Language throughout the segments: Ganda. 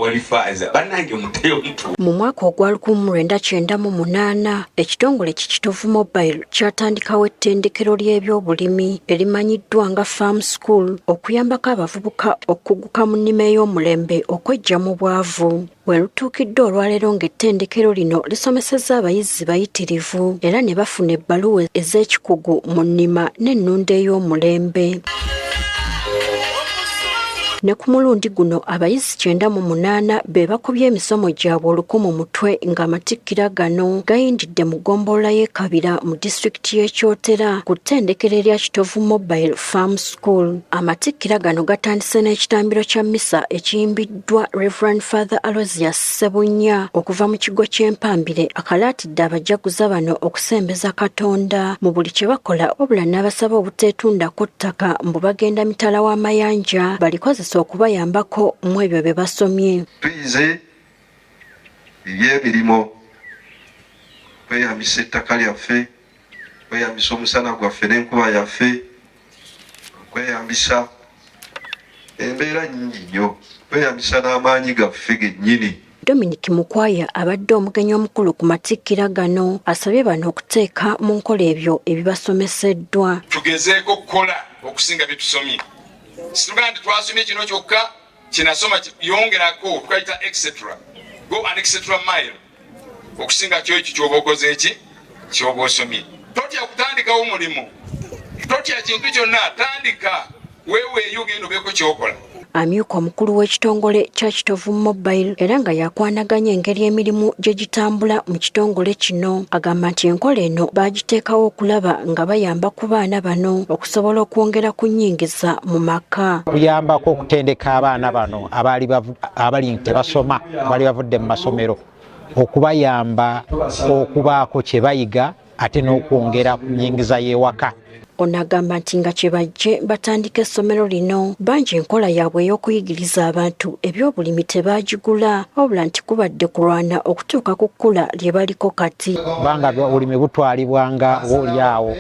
walifaza banange muteyo mtu. Mu mwaka ogwa 1998 ekitongole Kikitovu Mobile kyatandikawo ettendekero ly'ebyobulimi erimanyiddwa nga Farm School okuyambako abavubuka okuguka mu nnima ey'omulembe okwejja mu bwavu. We lutuukidde olwaleero ng'ettendekero lino lisomesezza abayizi bayitirivu era ne bafuna ebbaluwa ez'ekikugu mu nnima n'ennunda ey'omulembe. Ne ku mulundi guno abayizi 98 be bakubye emisomo gyabwe olukumu mutwe ng'amatikkira gano gayindidde mu ggombolola y'e Kabira mu disitulikiti y'e Kyotera ku ttendekero erya Kitovu Mobile Farm School. Amatikkira gano gatandise n'ekitambiro kya mmisa ekiyimbiddwa Reverend Father Aloysius Ssebunya okuva mu kigo ky'Empambire akalaatidde abajaguza bano okusembeza Katonda mu buli kye bakola wabula n'abasaba obuteetundako ttaka mbu bagenda mitala w'amayanja balikozesa okubayambako mu ebyo bye basomye. Tuyize eby'emirimu kweyambisa ettaka lyaffe, kweyambisa omusana gwaffe n'enkuba yaffe, kweyambisa embeera nnyingi nnyo, kweyambisa n'amaanyi gaffe gennyini. Dominic Mukwaya abadde omugenyi omukulu ku matikkira gano asabye bano okuteeka mu nkola ebyo ebibasomeseddwa. Tugezeeko kukola okusinga bye tusomye. Situga nti twasomye kino kyokka kinasoma yongerako tukayita etc. Go an etc mile okusinga kyo ekyo ky'oba okoze eki ky'oba osomye. Totya kutandikawo mulimu, totya kintu kyonna, tandika weeweeyo ogenda obeeko ky'okola. Amyuka omukulu w'ekitongole kya Kitovu Mobile era nga yakwanaganya engeri emirimu gye gitambula mu kitongole kino agamba nti enkola eno baagiteekawo okulaba nga bayamba ku baana bano okusobola okwongera ku nnyingiza mu maka. Kuyambako okutendeka abaana bano abali tebasoma bali bavudde mu masomero okubayamba okubaako kye bayiga ate n'okwongera ku nnyingiza y'ewaka. Onagamba nti nga kye bajje batandika essomero lino bangi enkola yaabwe ey'okuyigiriza abantu ebyobulimi tebaagigula wabula nti kubadde kulwana okutuuka ku kkula lye baliko kati. Kubanga obulimi butwalibwanga oolyawo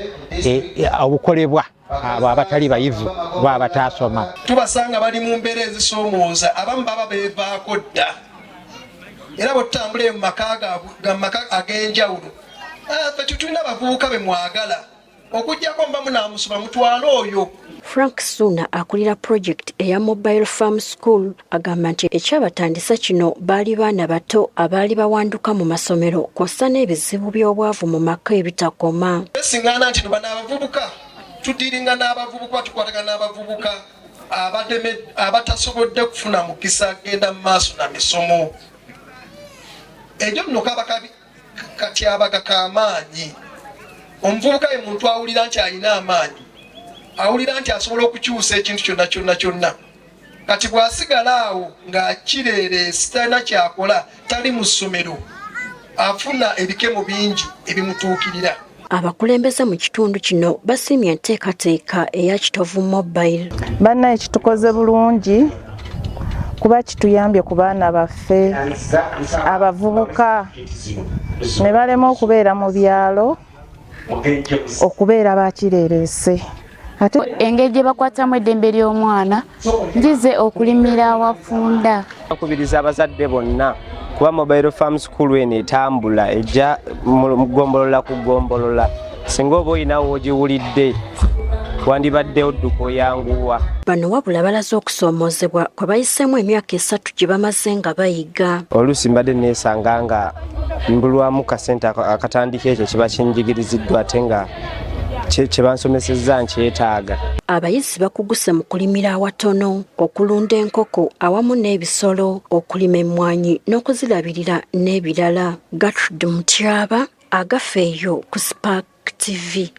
obukolebwa abo abatali bayivu oba abataasoma. Tubasanga bali mu mbeera ezisoomooza, abamu baba beevaako dda era bw'otutambula mu maka ag'enjawulo ffe tulina abavubuka be mwagala okujjako mba munaamusoma mutwala oyo. Frank Suna akulira project eya Mobile Farm School agamba nti ekyabatandisa kino baali baana bato abaali bawanduka mu masomero kw'ossa n'ebizibu by'obwavu mu maka ebitakoma. Esiŋŋaana nti tuba n'abavubuka tudiringa n'abavubuka tukwatagana n'abavubuka abatasobodde kufuna mukisa genda mu maaso na misomo. Ebyo nno kaba katyabaga k'amaanyi. Omuvubuka ye muntu awulira nti alina amaanyi, awulira nti asobola okukyusa ekintu kyonna. Kati bw'asigala awo ng'akireereesi talina kyakola, tali mu ssomero, afuna ebikemo bingi ebimutuukirira. Abakulembeze mu kitundu kino basiimye enteekateeka eya Kitovu Mobile. Bannaye kitukoze bulungi kuba kituyambye ku baana baffe abavubuka ne balema okubeera mu byalo okubeera bakireerese. Ate engeri gye bakwatamu eddembe ly'omwana ngize okulimira awafunda. Bakubiriza abazadde bonna kuba Mobile Farm School eno etambula ejja mu ggombolola ku ggombolola. Singa oba olinawo ogiwulidde wandibadde odduka oyanguwa. Bano wabula balaze okusoomoozebwa kwe bayiseemu emyaka 3 gye bamaze nga bayiga. Oluusi mbadde neesanga nga mbulwamu kasente akatandika ekyo kiba kinjigiriziddwa ate nga kye bansomesezza nkyetaaga. Abayizi bakuguse mu kulimira awatono, okulunda enkoko awamu n'ebisolo, okulima emmwanyi n'okuzirabirira n'ebirala. Gertrude Mutyaba, Agafeeyo ku Spark TV.